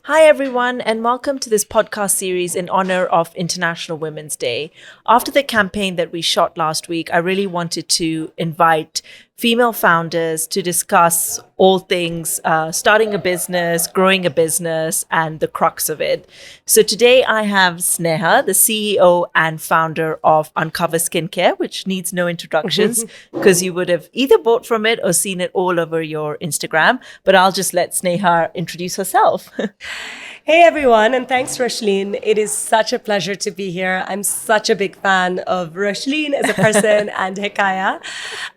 Hi, everyone, and welcome to this podcast series in honor of International Women's Day. After the campaign that we shot last week, I really wanted to invite female founders to discuss all things starting a business, growing a business, and the crux of it. So today I have Sneha, the CEO and founder of Uncover Skincare, which needs no introductions because you would have either bought from it or seen it all over your Instagram. But I'll just let Sneha introduce herself. Hey everyone, and thanks Roshleen. It is such a pleasure to be here. I'm such a big fan of Roshleen as a person and Hekaya.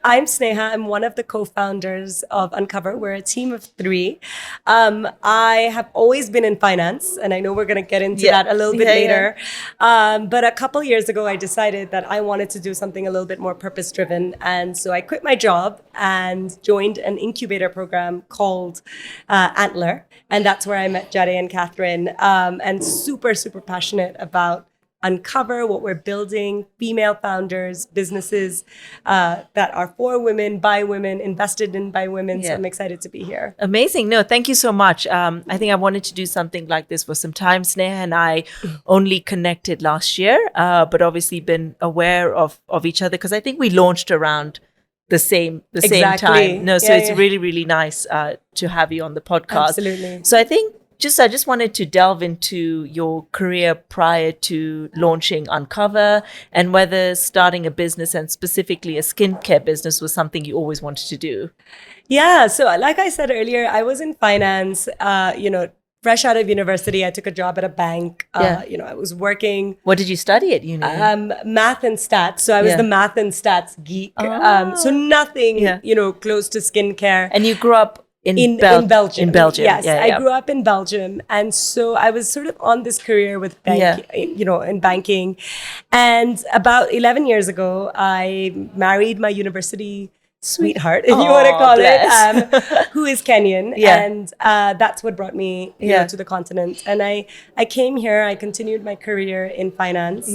I'm Sneha. I'm one of the co-founders of Uncover. We're a team of three. I have always been in finance, and I know we're going to get into that a little bit later. But a couple years ago, I decided that I wanted to do something a little bit more purpose-driven. And so I quit my job and joined an incubator program called Antler. And that's where I met Jade and Catherine, and super passionate about Uncover, what we're building, female founders, businesses that are for women, by women, invested in by women. So I'm excited to be here. Amazing. No, thank you so much. I think I wanted to do something like this for some time. Sneha and I only connected last year, but obviously been aware of each other because I think we launched around the same time. No, so it's really nice to have you on the podcast. Absolutely. So I think I just wanted to delve into your career prior to launching Uncover and whether starting a business and specifically a skincare business was something you always wanted to do. Yeah. So like I said earlier, I was in finance, fresh out of university. I took a job at a bank. I was working. What did you study at uni? Math and stats. So I was the math and stats geek. So nothing, close to skincare. And you grew up in Belgium. In Belgium, yes. I grew up in Belgium. And so I was sort of on this career with in banking. And about 11 years ago, I married my university sweetheart, if you want to call it, who is Kenyan. And that's what brought me to the continent. And I came here, I continued my career in finance.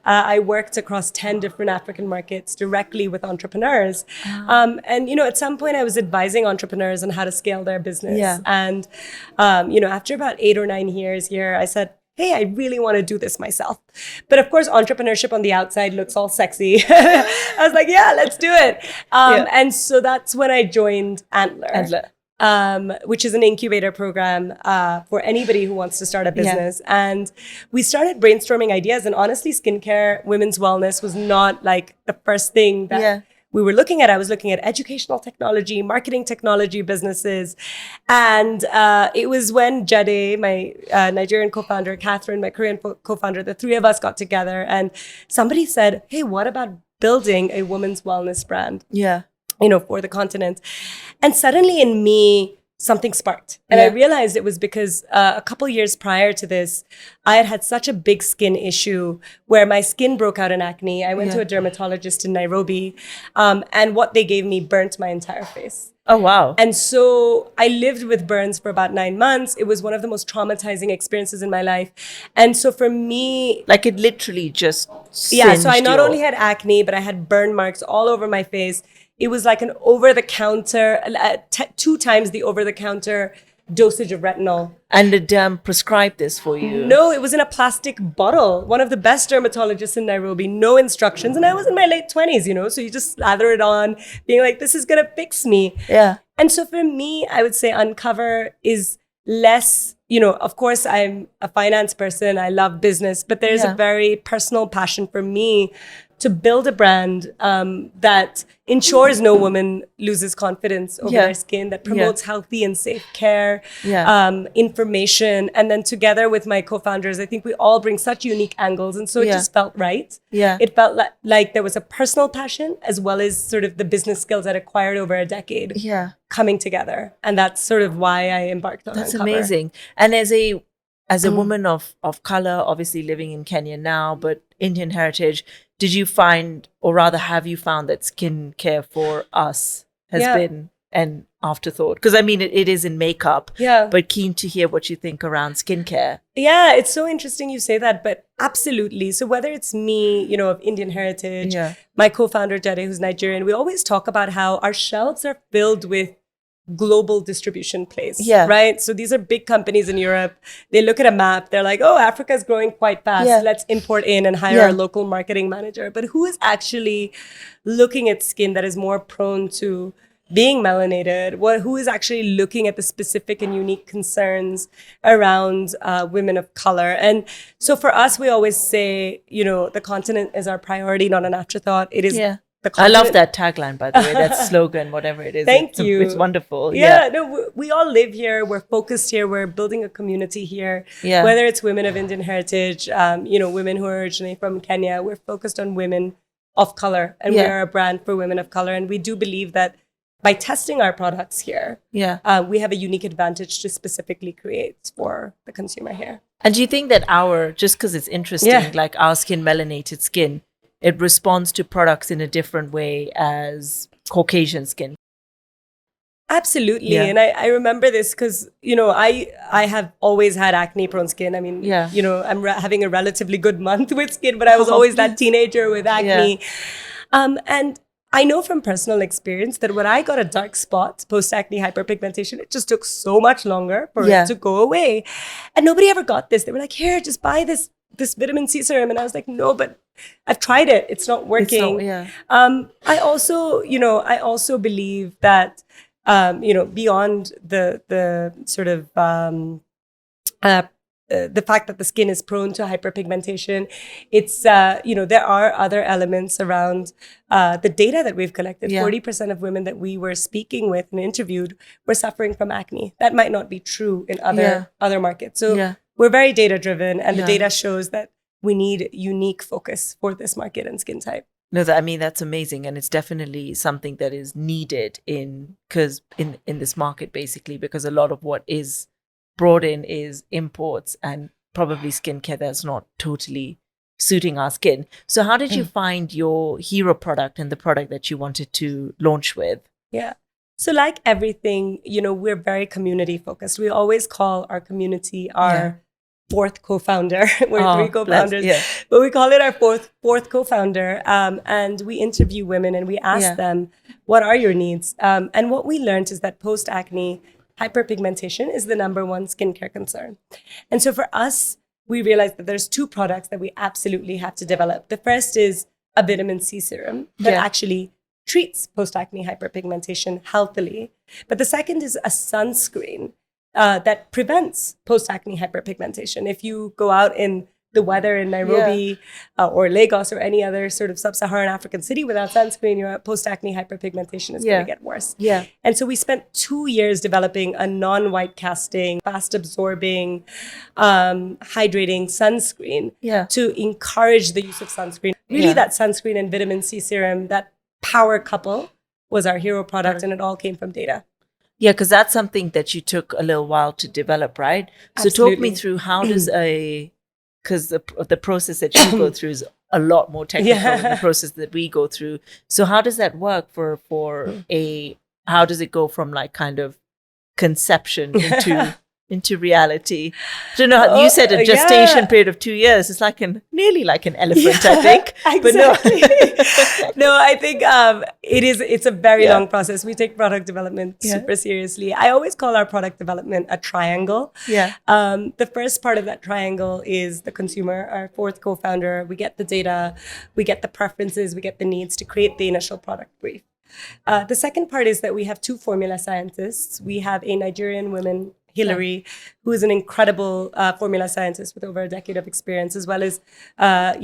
I worked across 10 different African markets directly with entrepreneurs. And, at some point I was advising entrepreneurs on how to scale their business. And, after about 8 or 9 years here, I said, hey, I really want to do this myself. But of course, entrepreneurship on the outside looks all sexy. I was like, yeah, let's do it. And so that's when I joined Antler. Which is an incubator program for anybody who wants to start a business. And we started brainstorming ideas. And honestly, skincare, women's wellness was not like the first thing that we were looking at. I was looking at educational technology, marketing technology businesses. And it was when Jade, my Nigerian co-founder, Catherine, my Korean co-founder, the three of us got together and somebody said, hey, what about building a women's wellness brand? For the continent. And suddenly in me, something sparked. And I realized it was because a couple years prior to this, I had such a big skin issue where my skin broke out in acne. I went to a dermatologist in Nairobi, and what they gave me burnt my entire face. Oh, wow. And so I lived with burns for about 9 months. It was one of the most traumatizing experiences in my life. And so for me... Like it literally just so I not only had acne, but I had burn marks all over my face. It was like an over-the-counter, 2 times the over-the-counter dosage of retinol. And the derm prescribed this for you? No, it was in a plastic bottle. One of the best dermatologists in Nairobi, no instructions. And I was in my late 20s, so you just slather it on, being like, this is going to fix me. And so for me, I would say Uncover is less, of course, I'm a finance person. I love business, but there's a very personal passion for me to build a brand that ensures no woman loses confidence over their skin, that promotes healthy and safe care, information. And then together with my co-founders, I think we all bring such unique angles. And so it just felt right. It felt like there was a personal passion as well as sort of the business skills I'd acquired over a decade coming together. And that's sort of why I embarked on That's Uncover. Amazing. And as a woman of color, obviously living in Kenya now, but Indian heritage, did you find, or rather have you found that skincare for us has been an afterthought? Because I mean, it is in makeup, but keen to hear what you think around skincare. Yeah, it's so interesting you say that, but absolutely. So whether it's me, of Indian heritage, my co-founder Jade, who's Nigerian, we always talk about how our shelves are filled with global distribution plays, Yeah. right? So these are big companies in Europe. They look at a map. They're like, oh, Africa is growing quite fast. Yeah. Let's import in and hire a local marketing manager. But who is actually looking at skin that is more prone to being melanated? Who is actually looking at the specific and unique concerns around women of color? And so for us, we always say, the continent is our priority, not an afterthought. It is the I continent. love that tagline, by the way, that slogan, whatever it is. Thank you. It's wonderful. No, we all live here. We're focused here. We're building a community here. Yeah. Whether it's women of Indian heritage, women who are originally from Kenya, we're focused on women of color, and we are a brand for women of color. And we do believe that by testing our products here, we have a unique advantage to specifically create for the consumer here. And do you think that just because it's interesting, like our skin, melanated skin, it responds to products in a different way as Caucasian skin? Absolutely. And I remember this because, I have always had acne-prone skin. I mean, I'm having a relatively good month with skin, but I was always that teenager with acne. And I know from personal experience that when I got a dark spot, post-acne hyperpigmentation, it just took so much longer for it to go away. And nobody ever got this. They were like, here, just buy this vitamin C serum. And I was like, no, but I've tried it. It's not working. I also believe that, beyond the sort of the fact that the skin is prone to hyperpigmentation, it's, there are other elements around the data that we've collected. 40% of women that we were speaking with and interviewed were suffering from acne. That might not be true in other markets. So we're very data driven, and the data shows that we need unique focus for this market and skin type. No, that's amazing. And it's definitely something that is needed in this market, basically, because a lot of what is brought in is imports and probably skincare that's not totally suiting our skin. So how did you find your hero product and the product that you wanted to launch with? Yeah. So like everything, we're very community focused. We always call our community our fourth co-founder. We're three co-founders, but we call it our fourth co-founder. And we interview women and we ask them, what are your needs? And what we learned is that post-acne hyperpigmentation is the number one skincare concern. And so for us, we realized that there's two products that we absolutely have to develop. The first is a vitamin C serum that actually treats post-acne hyperpigmentation healthily. But the second is a sunscreen that prevents post-acne hyperpigmentation. If you go out in the weather in Nairobi or Lagos or any other sort of sub-Saharan African city without sunscreen, your post-acne hyperpigmentation is going to get worse. And so we spent 2 years developing a non-white casting, fast absorbing, hydrating sunscreen to encourage the use of sunscreen. Really that sunscreen and vitamin C serum, that power couple was our hero product, and it all came from data. Yeah, because that's something that you took a little while to develop, right? So talk me through how does because the process that you go through is a lot more technical than the process that we go through. So how does that work how does it go from like kind of conception into reality? I don't know. You said a gestation period of 2 years. It's nearly like an elephant, I think. Exactly. But no, I think it's a very long process. We take product development super seriously. I always call our product development a triangle. The first part of that triangle is the consumer, our fourth co-founder. We get the data, we get the preferences, we get the needs to create the initial product brief. The second part is that we have two formula scientists. We have a Nigerian woman, Hillary, who is an incredible formula scientist with over a decade of experience, as well as, a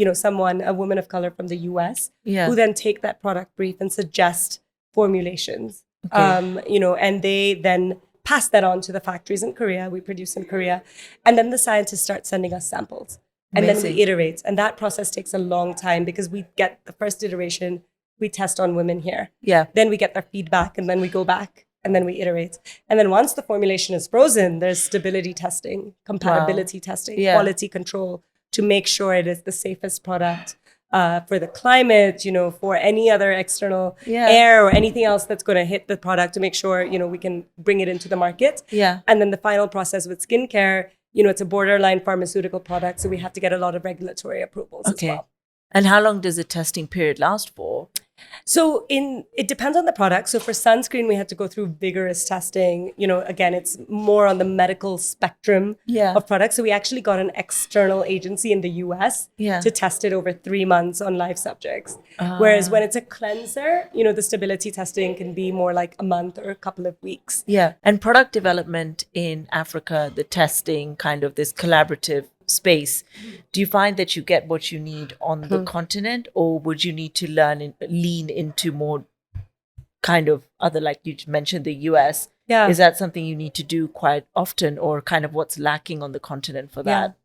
woman of color from the US, who then take that product brief and suggest formulations. And they then pass that on to the factories in Korea. We produce in Korea. And then the scientists start sending us samples. And then we iterate. And that process takes a long time because we get the first iteration, we test on women here. Then we get their feedback, and then we go back. And then we iterate. And then once the formulation is frozen, there's stability testing, compatibility testing, quality control to make sure it is the safest product for the climate, for any other external air or anything else that's going to hit the product, to make sure, we can bring it into the market. And then the final process with skincare, it's a borderline pharmaceutical product. So we have to get a lot of regulatory approvals as well. And how long does the testing period last for? So it depends on the product. So for sunscreen, we had to go through vigorous testing. Again, it's more on the medical spectrum of products. So we actually got an external agency in the US to test it over 3 months on live subjects. Whereas when it's a cleanser, the stability testing can be more like a month or a couple of weeks. Yeah. And product development in Africa, the testing, kind of this collaborative space, do you find that you get what you need on the continent, or would you need to lean into more kind of other, like you mentioned, the US? Yeah. Is that something you need to do quite often, or kind of what's lacking on the continent for that?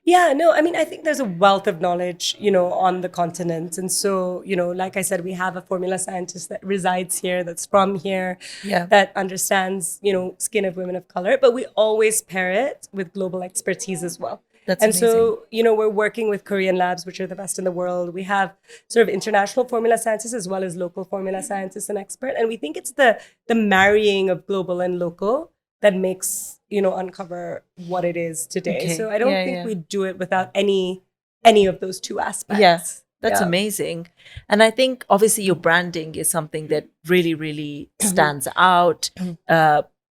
Yeah, no, I mean, I think there's a wealth of knowledge, on the continent. And so, like I said, we have a formula scientist that resides here, that's from here, that understands, skin of women of color, but we always pair it with global expertise as well. That's and amazing. So, we're working with Korean labs, which are the best in the world. We have sort of international formula scientists as well as local formula scientists and expert. And we think it's the marrying of global and local that makes, uncover what it is today. Okay. So I don't think we do it without any of those two aspects. Yes. That's amazing. And I think obviously your branding is something that really, really stands out.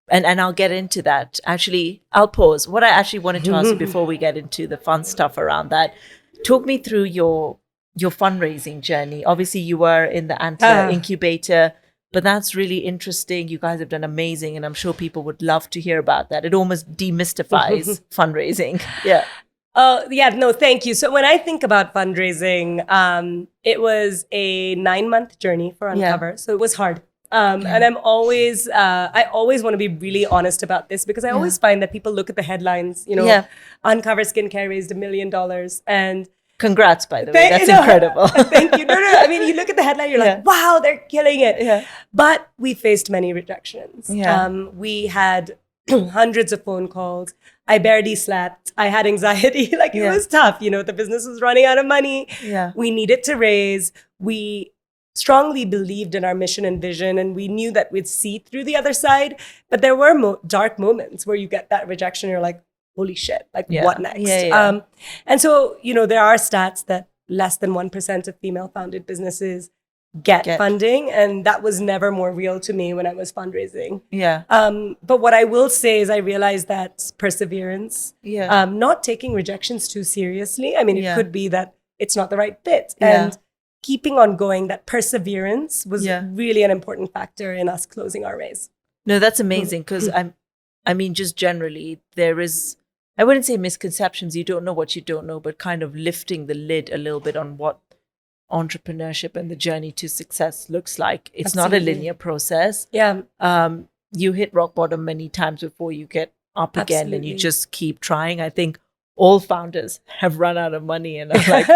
And I'll get into that. Actually, I'll pause. What I actually wanted to ask you before we get into the fun stuff around that, talk me through your fundraising journey. Obviously, you were in the Antler incubator, but that's really interesting. You guys have done amazing, and I'm sure people would love to hear about that. It almost demystifies fundraising. Yeah. No, thank you. So when I think about fundraising, it was a 9-month journey for Uncover. So it was hard. And I always want to be really honest about this, because I always find that people look at the headlines, Uncover Skincare raised $1 million, and congrats, by the way. That's incredible. Thank you. No. I mean, you look at the headline, you're like, wow, they're killing it. Yeah. But we faced many rejections. Yeah. We had hundreds of phone calls. I barely slept. I had anxiety. It was tough. The business was running out of money. Yeah. We needed to raise. We strongly believed in our mission and vision, and we knew that we'd see through the other side. But there were dark moments where you get that rejection. You're like, holy shit, what next? Yeah. And so, there are stats that less than 1% of female-founded businesses get funding, and that was never more real to me when I was fundraising. Yeah. But what I will say is I realized that perseverance, not taking rejections too seriously. I mean, it could be that it's not the right fit. And keeping on going, that perseverance was really an important factor in us closing our raise. No, that's amazing, because I mean, just generally, there is, I wouldn't say misconceptions, you don't know what you don't know, but kind of lifting the lid a little bit on what entrepreneurship and the journey to success looks like. It's not a linear process. Yeah. You hit rock bottom many times before you get up again, and you just keep trying. I think all founders have run out of money and are like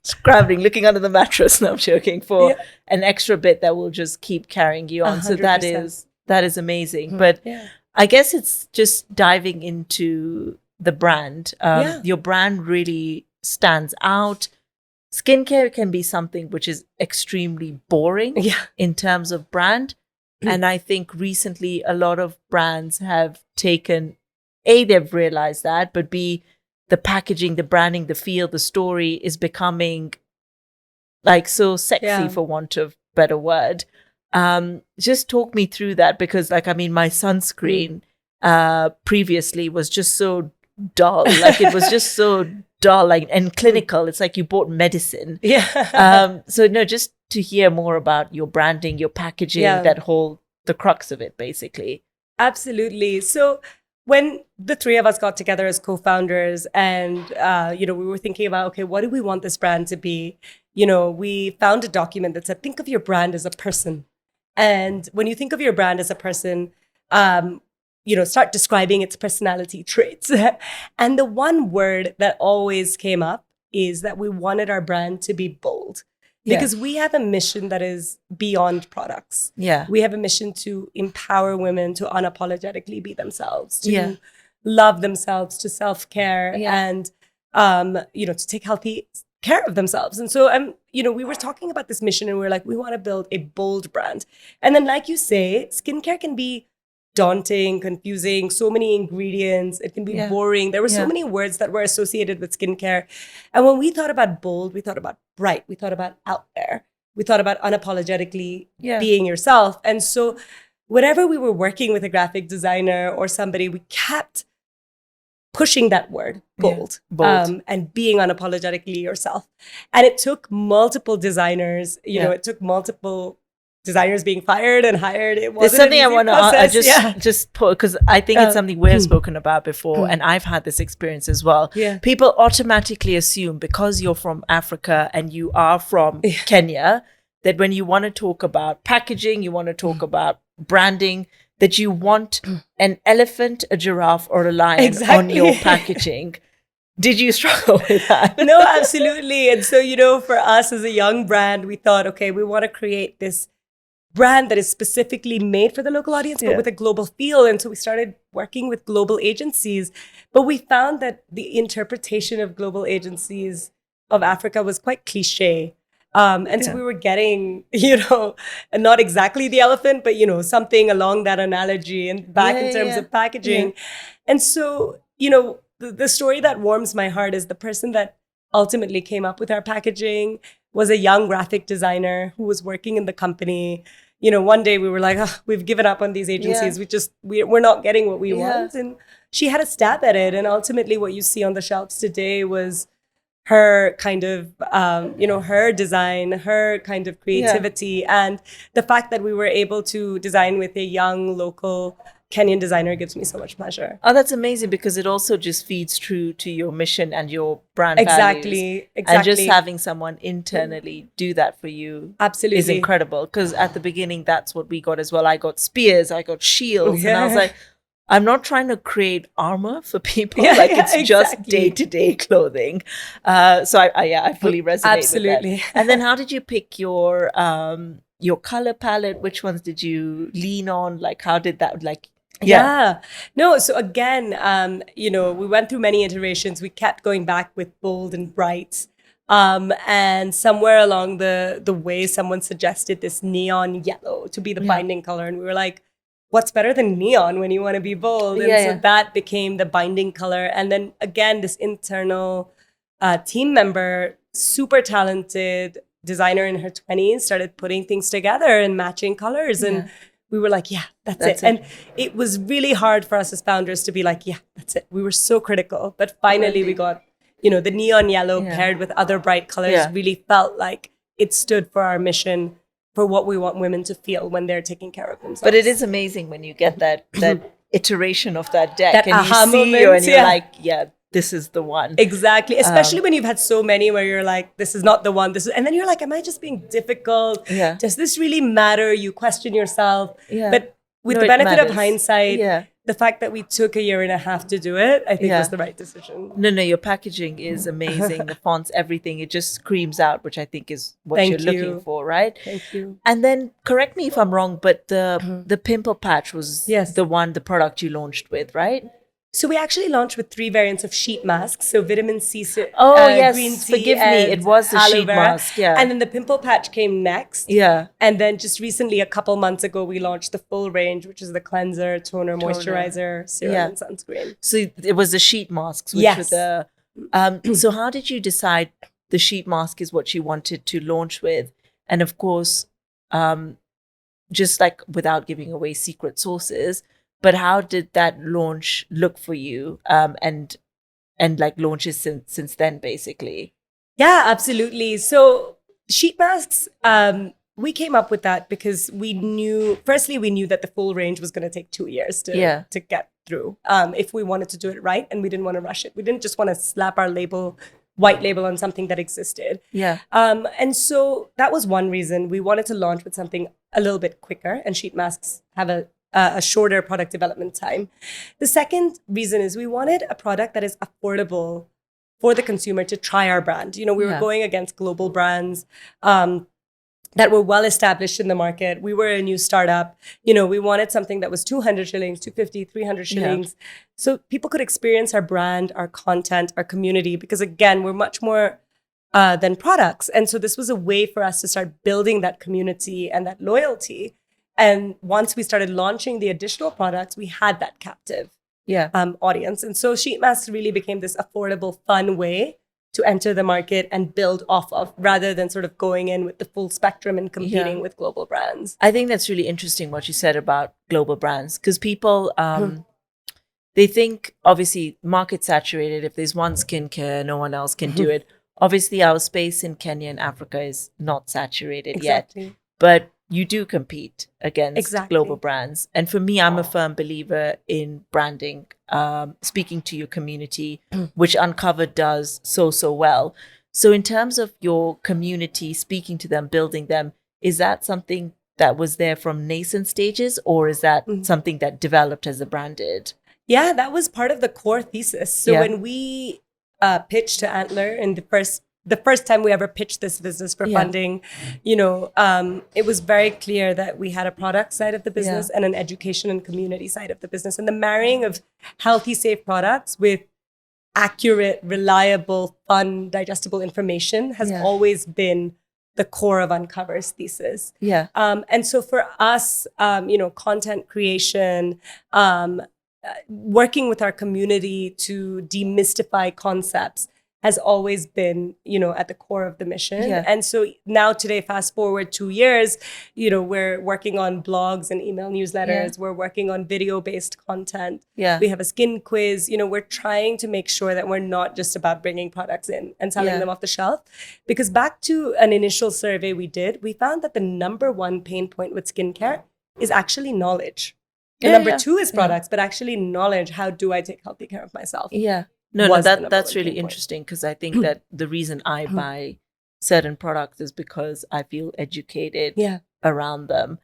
scrambling, looking under the mattress, no, I'm joking, for an extra bit that will just keep carrying you on. 100%. So that is amazing. But I guess it's just diving into the brand. Your brand really stands out. Skincare can be something which is extremely boring in terms of brand. And I think recently a lot of brands have taken, A, they've realized that, but B, the packaging, the branding, the feel, the story is becoming so sexy, for want of better word. Just talk me through that, because my sunscreen previously was just so dull. It was just so dull and clinical. It's like you bought medicine. Yeah. So no, just to hear more about your branding, your packaging, the crux of it, basically. Absolutely. So when the three of us got together as co-founders and, we were thinking about, okay, what do we want this brand to be? We found a document that said, think of your brand as a person. And when you think of your brand as a person, start describing its personality traits. And the one word that always came up is that we wanted our brand to be bold. Because we have a mission that is beyond products. Yeah. We have a mission to empower women to unapologetically be themselves, to love themselves, to self-care, and, to take healthy care of themselves. And so, we were talking about this mission, and we were like, we want to build a bold brand. And then, like you say, skincare can be daunting, confusing, so many ingredients. It can be boring. There were so many words that were associated with skincare. And when we thought about bold, we thought about bright, we thought about out there. we thought about unapologetically Yeah. being yourself. And so whenever we were working with a graphic designer or somebody, we kept pushing that word, bold, bold. and being unapologetically yourself. And it took multiple designers, it took multiple designers being fired and hired. It wasn't There's something I want to just put, because I think it's something we've spoken about before, and I've had this experience as well. Yeah. People automatically assume because you're from Africa and you are from Kenya, that when you want to talk about packaging, you want to talk about branding, that you want an elephant, a giraffe, or a lion on your packaging. Did you struggle with that? No, absolutely. And so, for us as a young brand, we thought, okay, we want to create this brand that is specifically made for the local audience, but with a global feel. And so we started working with global agencies. But we found that the interpretation of global agencies of Africa was quite cliche. So we were getting, not exactly the elephant, but, something along that analogy and back in terms of packaging. Yeah. And so, the story that warms my heart is the person that ultimately came up with our packaging was a young graphic designer who was working in the company. One day we were like, we've given up on these agencies. We're not getting what we want. And she had a stab at it. And ultimately what you see on the shelves today was her kind of, her design, her kind of creativity. And the fact that we were able to design with a young local Kenyan designer gives me so much pleasure. Oh, that's amazing, because it also just feeds true to your mission and your brand values. Exactly. And just having someone internally do that for you is incredible. Because at the beginning, that's what we got as well. I got spears, I got shields. And I was like, I'm not trying to create armor for people. It's just day-to-day clothing. So I fully resonate with that. And then how did you pick your color palette? Which ones did you lean on? Like, how did that, No, so again, we went through many iterations. We kept going back with bold and bright. And somewhere along the way, someone suggested this neon yellow to be the binding color. And we were like, what's better than neon when you want to be bold? And so that became the binding color. And then again, this internal team member, super talented designer in her 20s, started putting things together and matching colors. And we were like, that's it. And it was really hard for us as founders to be like, that's it. We were so critical. But finally we got, the neon yellow paired with other bright colors really felt like it stood for our mission, for what we want women to feel when they're taking care of themselves. But it is amazing when you get that iteration of that deck, that and aha you see moment, you and you're like, this is the one. Exactly. Especially when you've had so many where you're like, this is not the one. And then you're like, am I just being difficult? Yeah. Does this really matter? You question yourself. Yeah. But with the benefit of hindsight, the fact that we took a year and a half to do it, I think was the right decision. No, your packaging is amazing. The fonts, everything, it just screams out, which I think is what you're looking for, right? Thank you. And then, correct me if I'm wrong, but the pimple patch was the product you launched with, right? So we actually launched with 3 variants of sheet masks. So vitamin C, green tea, forgive me, it was the sheet mask. Yeah. And then the pimple patch came next. Yeah. And then just recently, a couple months ago, we launched the full range, which is the cleanser, toner, moisturizer, serum, and sunscreen. So it was the sheet masks, which were the. So how did you decide the sheet mask is what you wanted to launch with? And of course, just like without giving away secret sources, but how did that launch look for you? And like launches since then, basically. Yeah, absolutely. So sheet masks, we came up with that because we knew that the full range was going to take 2 years to get through if we wanted to do it right, and we didn't want to rush it. We didn't just want to slap our white label on something that existed. Yeah. And so that was one reason. We wanted to launch with something a little bit quicker, and sheet masks have a shorter product development time. The second reason is we wanted a product that is affordable for the consumer to try our brand. We were going against global brands that were well established in the market. We were a new startup. We wanted something that was 200 shillings, 250, 300 shillings. So people could experience our brand, our content, our community, because again, we're much more than products. And so this was a way for us to start building that community and that loyalty. And once we started launching the additional products, we had that captive audience. And so sheet masks really became this affordable, fun way to enter the market and build off of, rather than sort of going in with the full spectrum and competing with global brands. I think that's really interesting what you said about global brands, because people, they think obviously market saturated. If there's one skincare, no one else can do it. Obviously, our space in Kenya and Africa is not saturated yet, but you do compete against global brands. And for me, I'm a firm believer in branding, speaking to your community, which Uncovered does so well. So in terms of your community, speaking to them, building them, is that something that was there from nascent stages, or is that something that developed as the brand did? Yeah, that was part of the core thesis. So when we pitched to Antler in the first time we ever pitched this business for funding, it was very clear that we had a product side of the business and an education and community side of the business. And the marrying of healthy, safe products with accurate, reliable, fun, digestible information has always been the core of Uncover's thesis. And so for us, content creation, working with our community to demystify concepts has always been, at the core of the mission. And so now today, fast forward 2 years, we're working on blogs and email newsletters. We're working on video-based content. We have a skin quiz. We're trying to make sure that we're not just about bringing products in and selling them off the shelf. Because back to an initial survey we did, we found that the number one pain point with skincare is actually knowledge. And number two is products, but actually knowledge. How do I take healthy care of myself? No, that's really interesting, because I think that the reason I buy certain products is because I feel educated around them.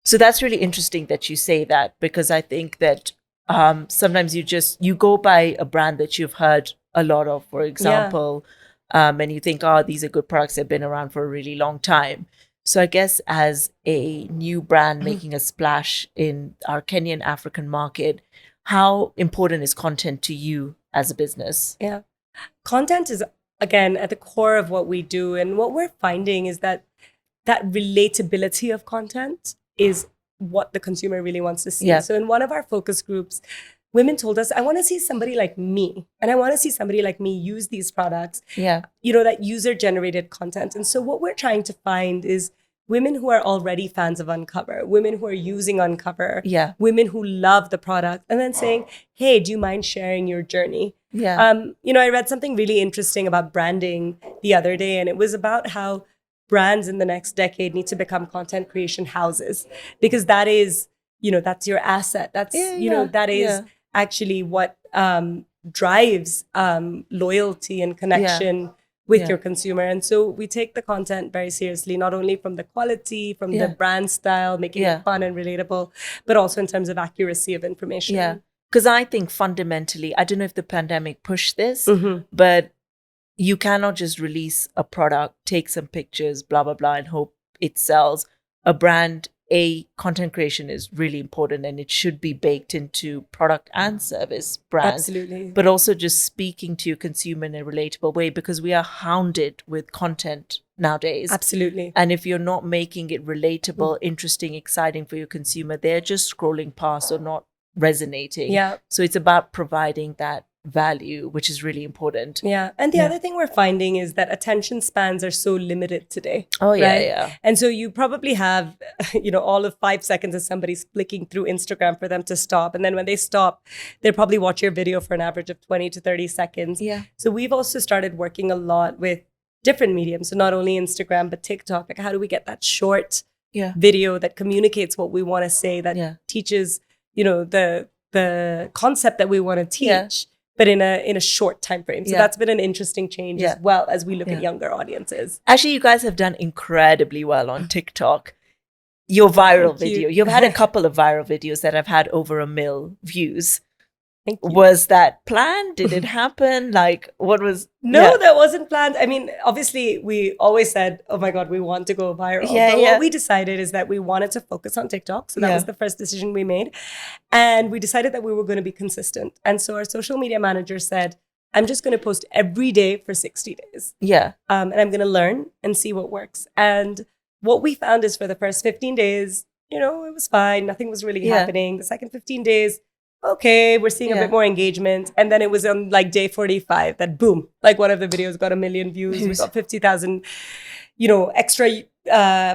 So that's really interesting that you say that, because I think that sometimes you go by a brand that you've heard a lot of, for example, and you think, oh, these are good products, they've been around for a really long time. So I guess as a new brand making a splash in our Kenyan African market, how important is content to you as a business? Content is, again, at the core of what we do. And what we're finding is that relatability of content is what the consumer really wants to see. So in one of our focus groups, women told us, I want to see somebody like me. And I want to see somebody like me use these products, that user-generated content. And so what we're trying to find is women who are already fans of Uncover, women who are using Uncover, women who love the product, and then saying, hey, do you mind sharing your journey? I read something really interesting about branding the other day, and it was about how brands in the next decade need to become content creation houses, because that is, that's your asset. That's, that is actually what drives loyalty and connection with your consumer. And so we take the content very seriously, not only from the quality, from the brand style, making it fun and relatable, but also in terms of accuracy of information. Because I think fundamentally, I don't know if the pandemic pushed this, but you cannot just release a product, take some pictures, blah, blah, blah, and hope it sells. A brand, content creation is really important, and it should be baked into product and service brands. Absolutely. But also just speaking to your consumer in a relatable way, because we are hounded with content nowadays. Absolutely. And if you're not making it relatable, interesting, exciting for your consumer, they're just scrolling past or not resonating. So it's about providing that value, which is really important. And the other thing we're finding is that attention spans are so limited today. Right? And so you probably have, all of 5 seconds of somebody's flicking through Instagram for them to stop. And then when they stop, they'll probably watch your video for an average of 20 to 30 seconds. So we've also started working a lot with different mediums. So not only Instagram, but TikTok. Like, how do we get that short video that communicates what we want to say, that teaches, the concept that we want to teach, but in a short time frame. So that's been an interesting change as well as we look at younger audiences. Actually, you guys have done incredibly well on TikTok. Your viral video, you've had a couple of viral videos that have had over 1 million views. Thank you. Was that planned? Did it happen? Like, what was... No, that wasn't planned. I mean, obviously, we always said, oh my God, we want to go viral. But what we decided is that we wanted to focus on TikTok. So that was the first decision we made. And we decided that we were going to be consistent. And so our social media manager said, I'm just going to post every day for 60 days. And I'm going to learn and see what works. And what we found is for the first 15 days, it was fine. Nothing was really happening. The second 15 days, okay, we're seeing a bit more engagement. And then it was on like day 45 that boom, like one of the videos got 1 million views. We got 50,000, extra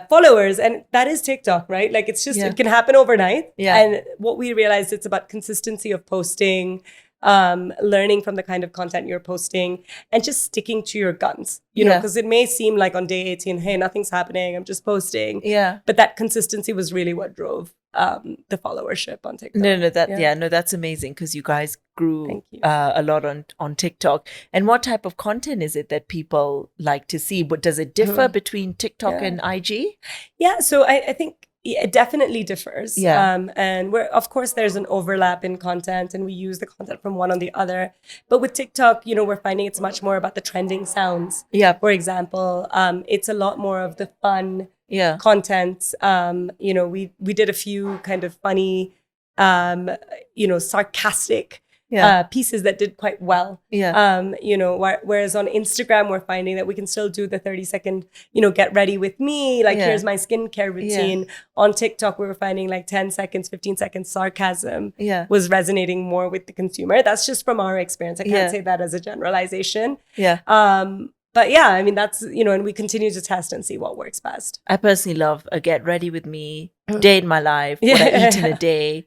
followers. And that is TikTok, right? Like it's just, it can happen overnight. Yeah. And what we realized, it's about consistency of posting, learning from the kind of content you're posting, and just sticking to your guns, because it may seem like on day 18, hey, nothing's happening, I'm just posting. Yeah. But that consistency was really what drove the followership on TikTok. No, that's amazing, because you guys grew a lot on TikTok. And what type of content is it that people like to see? But does it differ between TikTok and IG? Yeah, so I think it definitely differs. Yeah. And of course, there's an overlap in content, and we use the content from one on the other. But with TikTok, we're finding it's much more about the trending sounds. Yeah. For example, it's a lot more of the fun content. We did a few kind of funny, sarcastic pieces that did quite well. Yeah. Whereas on Instagram, we're finding that we can still do the 30-second, get ready with me. Like, here's my skincare routine. On TikTok, we were finding like 10 seconds, 15 seconds sarcasm was resonating more with the consumer. That's just from our experience. I can't say that as a generalization. Yeah. But yeah, I mean, that's, and we continue to test and see what works best. I personally love a get ready with me, day in my life, what I eat in a day,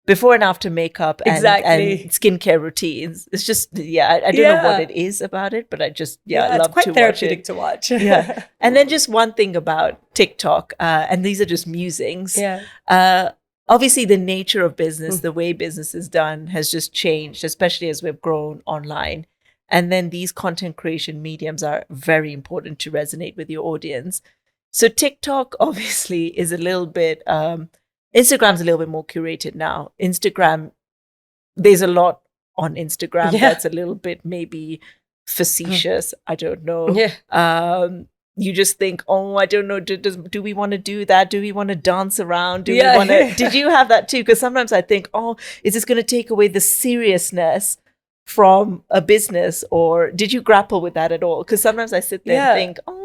before and after makeup, and skincare routines. It's just, I don't know what it is about it, but I just, I love it's quite to therapeutic watch it. to watch. Yeah. And then just one thing about TikTok, and these are just musings. Yeah. Obviously, the nature of business, the way business is done has just changed, especially as we've grown online. And then these content creation mediums are very important to resonate with your audience. So TikTok obviously is a little bit, Instagram's a little bit more curated now. Instagram, there's a lot on Instagram that's a little bit maybe facetious. I don't know. Yeah. You just think, oh, I don't know, do we want to do that? Do we want to dance around? Do we want to? Did you have that too? Because sometimes I think, oh, is this going to take away the seriousness from a business? Or did you grapple with that at all? Because sometimes I sit there and think, oh.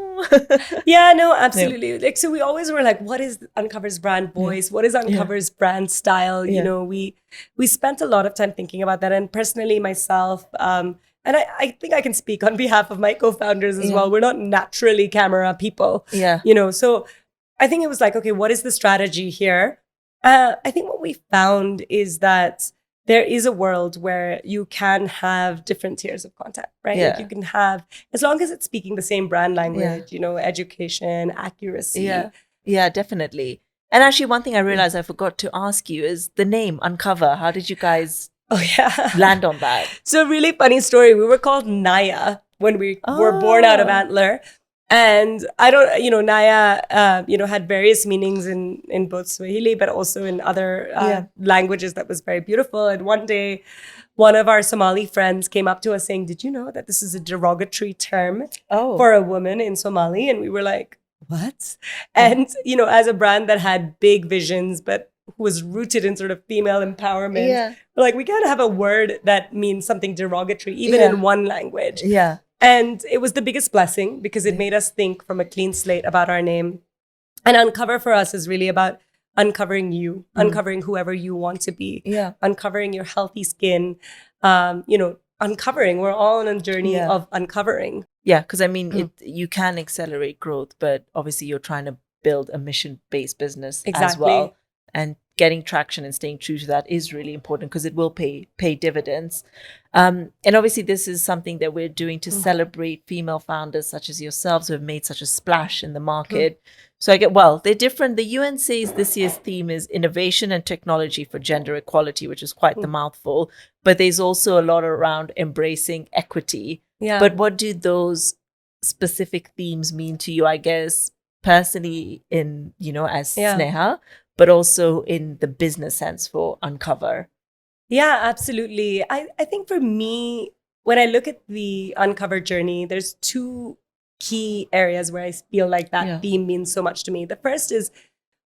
Yeah, no, absolutely. Like, so we always were like, what is Uncover's brand voice? What is Uncover's brand style? We spent a lot of time thinking about that. And personally, myself, and I think I can speak on behalf of my co-founders as well. We're not naturally camera people. So I think it was like, okay, what is the strategy here? I think what we found is that there is a world where you can have different tiers of content, right? Like you can have, as long as it's speaking the same brand language, education, accuracy. Yeah, definitely. And actually, one thing I realized I forgot to ask you is the name Uncover. How did you guys land on that? So really funny story. We were called Naya when we were born out of Antler. And I don't, Naya, had various meanings in both Swahili, but also in other languages that was very beautiful. And one day, one of our Somali friends came up to us saying, did you know that this is a derogatory term for a woman in Somali? And we were like, what? And, as a brand that had big visions, but who was rooted in sort of female empowerment, we're like, we can't have a word that means something derogatory, even in one language. Yeah. And it was the biggest blessing because it made us think from a clean slate about our name. And Uncover for us is really about uncovering you, uncovering whoever you want to be, uncovering your healthy skin, uncovering. We're all on a journey of uncovering. Yeah, because I mean, you can accelerate growth, but obviously you're trying to build a mission-based business as well. And getting traction and staying true to that is really important because it will pay dividends. And obviously this is something that we're doing to celebrate female founders such as yourselves who have made such a splash in the market. So they're different. The UN says this year's theme is innovation and technology for gender equality, which is quite the mouthful. But there's also a lot around embracing equity. Yeah. But what do those specific themes mean to you, I guess, personally as Sneha, but also in the business sense for Uncover? Yeah, absolutely. I think for me, when I look at the Uncover journey, there's two key areas where I feel like that theme means so much to me. The first is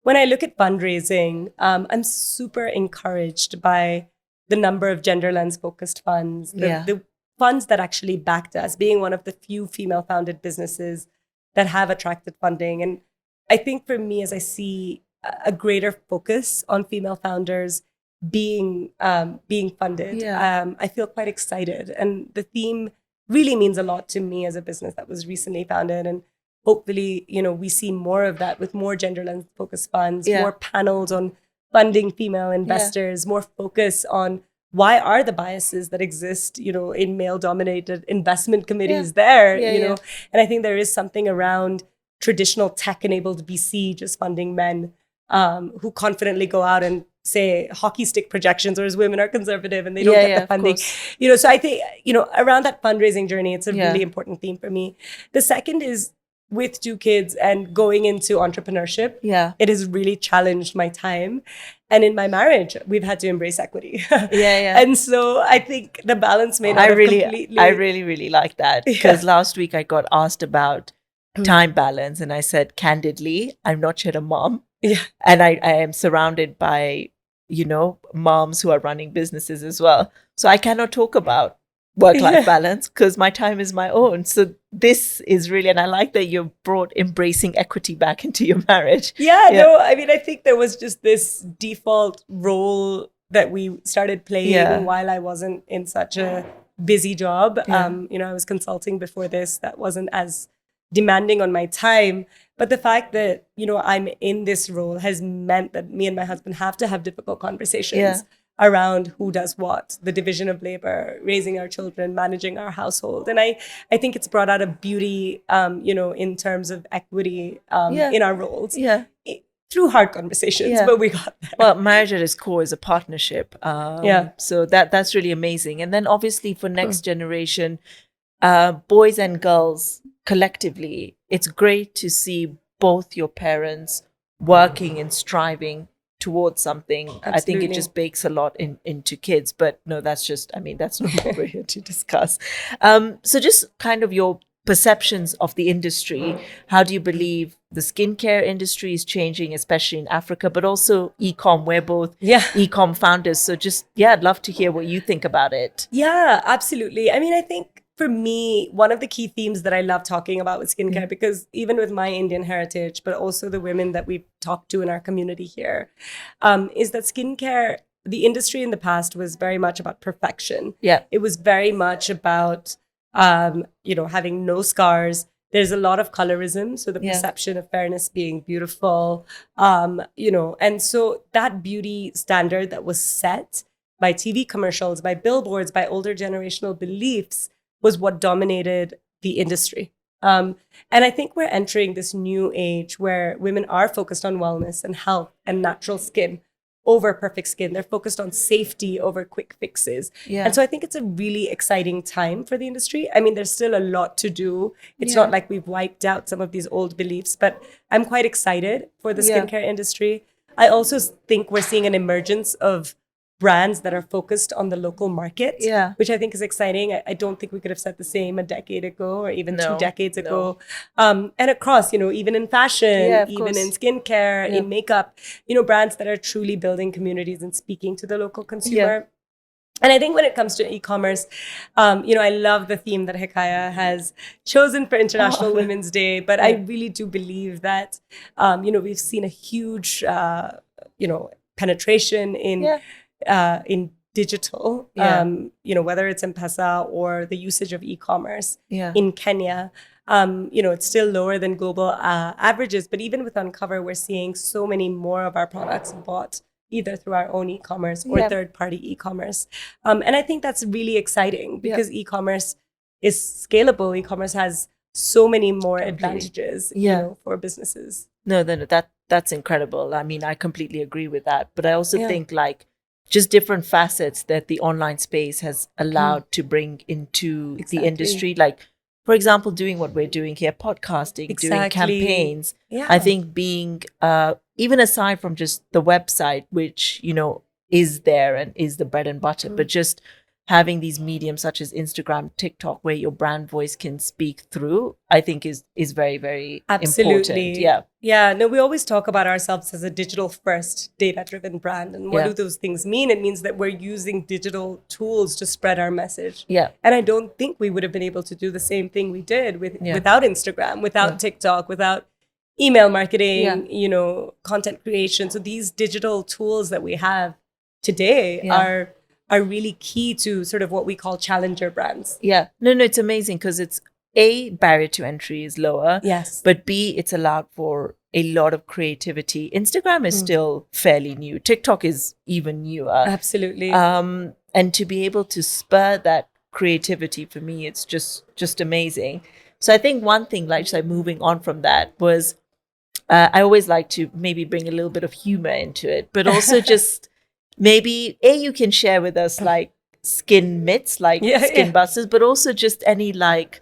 when I look at fundraising, I'm super encouraged by the number of gender lens focused funds, the funds that actually backed us, being one of the few female founded businesses that have attracted funding. And I think for me, as I see a greater focus on female founders being funded. I feel quite excited, and the theme really means a lot to me as a business that was recently founded. And hopefully, we see more of that with more gender lens focused funds, more panels on funding female investors, more focus on why are the biases that exist, in male dominated investment committees there, and I think there is something around traditional tech enabled VC just funding men who confidently go out and say hockey stick projections, whereas women are conservative and they don't get the funding. So I think, around that fundraising journey, it's a really important theme for me. The second is with 2 kids and going into entrepreneurship. It has really challenged my time. And in my marriage, we've had to embrace equity. And so I think the balance may not completely... I really like that, because last week I got asked about time balance, and I said, candidly, I'm not yet a mom. And I am surrounded by, moms who are running businesses as well. So I cannot talk about work-life balance because my time is my own. So this is really, and I like that you brought embracing equity back into your marriage. No, I mean, I think there was just this default role that we started playing while I wasn't in such a busy job. I was consulting before this that wasn't as demanding on my time. But the fact that, I'm in this role has meant that me and my husband have to have difficult conversations around who does what, the division of labor, raising our children, managing our household. And I think it's brought out a beauty, in terms of equity in our roles. Through hard conversations, but we got there. Well, marriage at its core is a partnership. So that's really amazing. And then obviously for next generation, boys and girls collectively, it's great to see both your parents working and striving towards something. Absolutely. I think it just bakes a lot into kids. But no, that's not what we're here to discuss. So just kind of your perceptions of the industry. How do you believe the skincare industry is changing, especially in Africa, but also e-com? We're both e-com founders. So just, I'd love to hear what you think about it. Yeah, absolutely. I mean, I think for me, one of the key themes that I love talking about with skincare, because even with my Indian heritage, but also the women that we've talked to in our community here, is that skincare, the industry in the past was very much about perfection. It was very much about, having no scars. There's a lot of colorism. So the perception of fairness being beautiful, and so that beauty standard that was set by TV commercials, by billboards, by older generational beliefs was what dominated the industry. And I think we're entering this new age where women are focused on wellness and health and natural skin over perfect skin. They're focused on safety over quick fixes. And so I think it's a really exciting time for the industry. I mean, there's still a lot to do. It's not like we've wiped out some of these old beliefs, but I'm quite excited for the skincare industry. I also think we're seeing an emergence of brands that are focused on the local market, which I think is exciting. I don't think we could have said the same a decade ago or even 2 decades ago. And across, even in fashion, even in skincare, in makeup, brands that are truly building communities and speaking to the local consumer. And I think when it comes to e-commerce, I love the theme that Hekaya has chosen for International Women's Day, but I really do believe that, we've seen a huge, penetration in digital, whether it's M-Pesa or the usage of e-commerce in Kenya. It's still lower than global averages, but even with Uncover, we're seeing so many more of our products bought either through our own e-commerce or third-party e-commerce. And I think that's really exciting because e-commerce is scalable. E-commerce has so many more advantages, for businesses. No, that's incredible. I mean, I completely agree with that. But I also think just different facets that the online space has allowed to bring into the industry. Like, for example, doing what we're doing here, podcasting, doing campaigns. I think being, even aside from just the website, which, is there and is the bread and butter, but just having these mediums such as Instagram, TikTok, where your brand voice can speak through, I think is very, very important. No, we always talk about ourselves as a digital first, data-driven brand. And what do those things mean? It means that we're using digital tools to spread our message. And I don't think we would have been able to do the same thing we did without Instagram, without TikTok, without email marketing, content creation. So these digital tools that we have today are really key to sort of what we call challenger brands. Yeah. No, it's amazing because it's A, barrier to entry is lower. Yes. But B, it's allowed for a lot of creativity. Instagram is still fairly new. TikTok is even newer. Absolutely. And to be able to spur that creativity, for me, it's just amazing. So I think one thing, like moving on from that, was I always like to maybe bring a little bit of humor into it, but also just maybe you can share with us like skin myths, like skin busters, but also just any like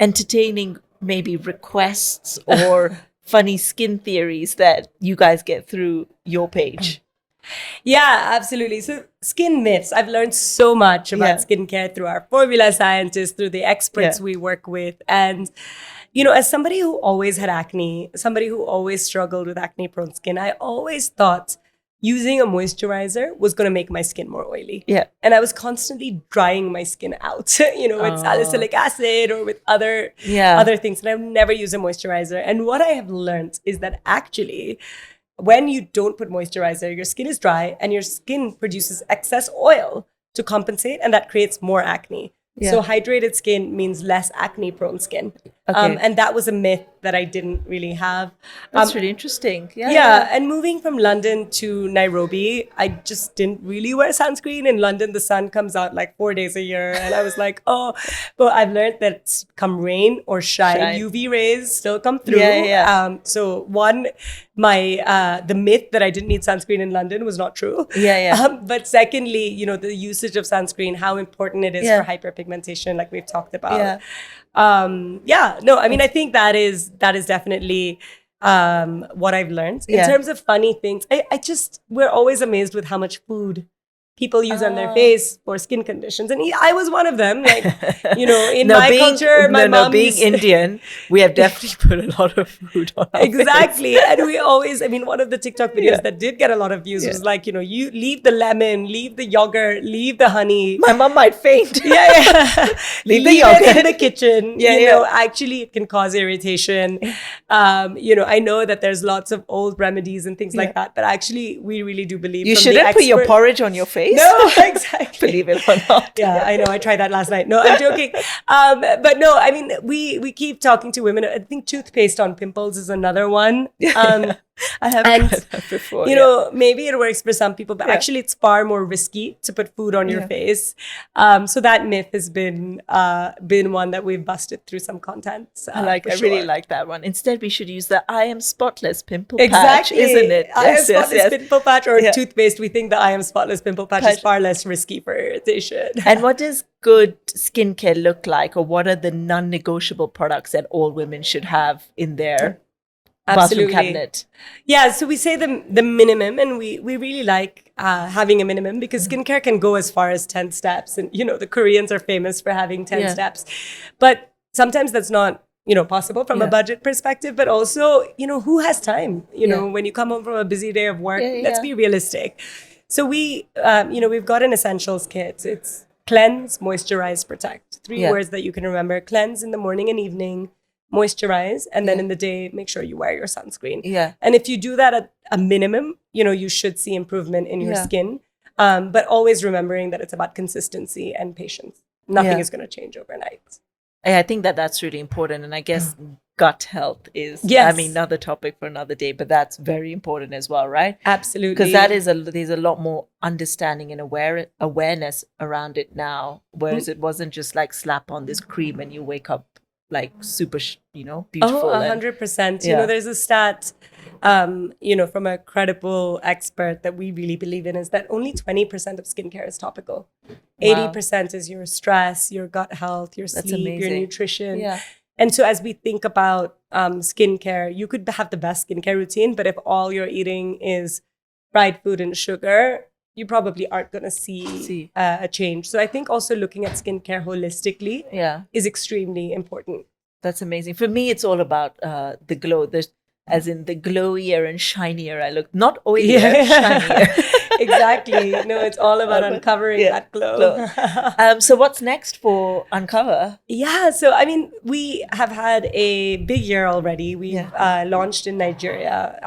entertaining maybe requests or funny skin theories that you guys get through your page. Yeah, absolutely. So skin myths, I've learned so much about skincare through our formula scientists, through the experts we work with. And, you know, as somebody who always had acne, somebody who always struggled with acne prone skin, I always thought using a moisturizer was going to make my skin more oily. Yeah. And I was constantly drying my skin out, you know, with salicylic acid or with other things. And I've never used a moisturizer. And what I have learned is that actually, when you don't put moisturizer, your skin is dry and your skin produces excess oil to compensate, and that creates more acne. Yeah. So hydrated skin means less acne-prone skin. Okay. And that was a myth that I didn't really have. That's really interesting. Yeah. And moving from London to Nairobi, I just didn't really wear sunscreen. In London, the sun comes out like 4 days a year. And I was like, but I've learned that come rain or shine, UV rays still come through. So the myth that I didn't need sunscreen in London was not true. But secondly, you know, the usage of sunscreen, how important it is for hyperpigmentation, like we've talked about. I think that is definitely what I've learned. In terms of funny things, we're always amazed with how much food people use on their face for skin conditions. And I was one of them. Like, you know, in my culture, my mom being Indian, we have definitely put a lot of food on our Exactly. Face. And we always, one of the TikTok videos that did get a lot of views was like, you know, you leave the lemon, leave the yogurt, leave the honey. My mom might faint. Leave the yogurt in the kitchen. You know, actually it can cause irritation. You know, I know that there's lots of old remedies and things like that, but actually we really do believe you shouldn't put your porridge on your face. No, exactly. Believe it or not. Yeah, I know. I tried that last night. No, I'm joking. But no, we keep talking to women. I think toothpaste on pimples is another one. I have tried that before. You know, maybe it works for some people, but actually it's far more risky to put food on your face. So that myth has been one that we've busted through some content. I really like that one. Instead, we should use the I am spotless pimple patch, isn't it? I am spotless pimple patch or toothpaste. We think the I am spotless pimple patch is far less risky for irritation. And what does good skincare look like, or what are the non-negotiable products that all women should have in their bathroom cabinet? Yeah, so we say the minimum, and we really like having a minimum because skincare can go as far as 10 steps. And, you know, the Koreans are famous for having 10 steps. But sometimes that's not, you know, possible from a budget perspective, but also, you know, who has time? You know, when you come home from a busy day of work, let's be realistic. So we, we've got an essentials kit. It's cleanse, moisturize, protect. 3 words that you can remember. Cleanse in the morning and evening, moisturize, and then in the day, make sure you wear your sunscreen. And if you do that at a minimum, you know, you should see improvement in your skin. But always remembering that it's about consistency and patience. Nothing is going to change overnight. I think that's really important. And I guess gut health is, another topic for another day, but that's very important as well, right? Absolutely. Because there's a lot more understanding and awareness around it now, whereas it wasn't just like slap on this cream and you wake up like super, beautiful. 100%. You know, there's a stat, from a credible expert that we really believe in is that only 20% of skincare is topical. 80% is your stress, your gut health, your sleep, your nutrition. And so as we think about skincare, you could have the best skincare routine, but if all you're eating is fried food and sugar, you probably aren't going to see a change. So I think also looking at skincare holistically is extremely important. That's amazing. For me, it's all about the glow. As in the glowier and shinier I look. Not oilier, shinier. Exactly. No, it's all about uncovering that glow. So what's next for Uncover? Yeah, so I mean, we have had a big year already. We've launched in Nigeria.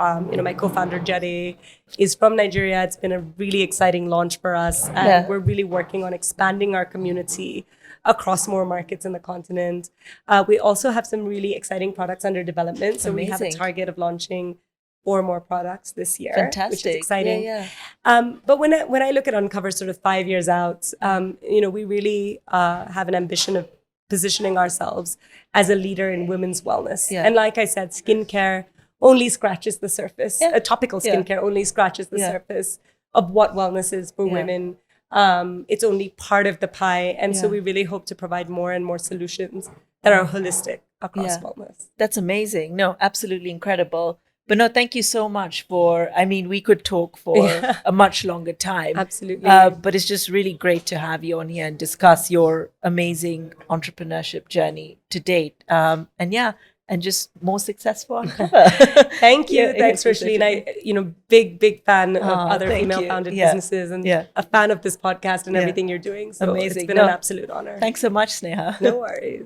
My co-founder Jade is from Nigeria. It's been a really exciting launch for us, and we're really working on expanding our community across more markets in the continent. We also have some really exciting products under development. So we have a target of launching 4 more products this year, which is exciting. But when I look at Uncover sort of 5 years out, we really have an ambition of positioning ourselves as a leader in women's wellness. And like I said, skincare only scratches the surface. Topical skincare only scratches the surface of what wellness is for women. It's only part of the pie. And so we really hope to provide more and more solutions that are holistic across wellness. That's amazing. No, absolutely incredible. But no, thank you so much we could talk for a much longer time. Absolutely. But it's just really great to have you on here and discuss your amazing entrepreneurship journey to date. And just more success for Uncover. Thank you. Thanks, Rashlene. Big fan of other female-founded businesses and a fan of this podcast and everything you're doing. So amazing. It's been an absolute honor. Thanks so much, Sneha. No worries.